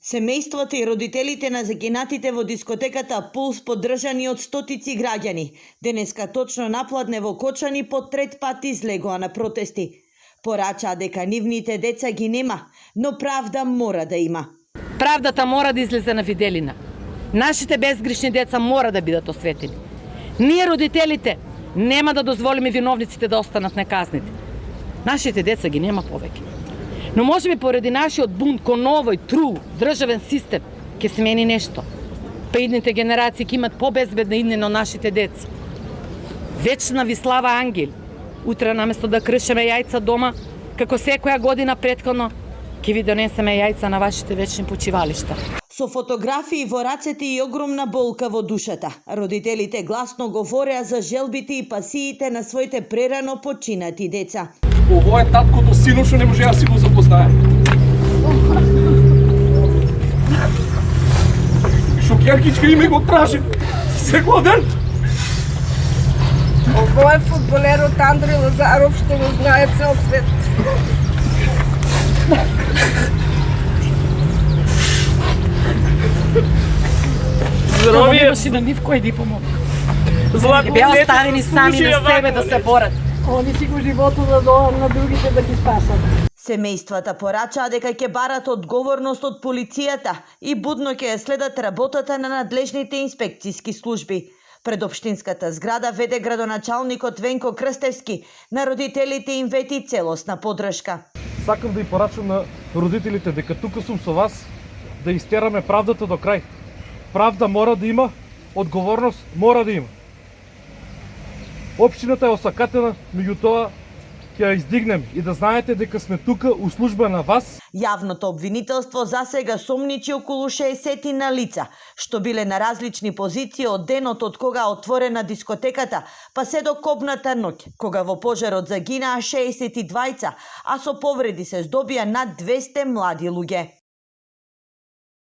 Семејството и родителите на загинатите во дискотеката Пулс, поддржани од стотици граѓани, денеска точно напладне во Кочани по трет пат излегоа на протести. Порачаа дека нивните деца ги нема, но правда мора да има. Правдата мора да излезе на виделина. Нашите безгришни деца мора да бидат осветени. Ние, родителите, нема да дозволиме виновниците да останат неказнити. Нашите деца ги нема повеќе. Но можеби поради нашиот бунт кон новој, тру, државен систем, ќе се мени нешто. Па идните генерации ќе имат побезбедна иднина од нашите деца. Вечна ви слава, ангели! Утре наместо да кршеме јајца дома, како секоја година претходно, ќе ви донесеме јајца на вашите вечни почивалишта. Со фотографии во рацете и огромна болка во душата, родителите гласно говореа за желбите и пасиите на своите прерано починати деца. Ово е таткото сино што не може да си го запознае. Шокеркичка име го тражи секој ден. Ово е фудбалерот Андреј Лазаров што го знае цел свет. Здравие! Имаше на нив кој да помогне. Златно беа оставени сами на себе да се борат. Они си го животот да доам на другите да ги спасат. Семејствата порачаа дека ќе барат одговорност од полицијата и будно ќе ја следат работата на надлежните инспекциски служби. Пред општинската зграда веде градоначалникот Венко Крстевски, на родителите им вети целосна поддршка. Сакам да и порачам на родителите дека тука сум со вас да истераме правдата до крај. Правда мора да има, одговорност мора да има. Општината е осакатена, меѓутоа ќе ја издигнем и да знаете дека сме тука у служба на вас. Јавното обвинителство засега сомничи околу 60 на лица, што биле на различни позиции од денот од кога отворена дискотеката, па се до кобната ноќ, кога во пожарот загинаа 62, а со повреди се здобија над 200 млади луѓе.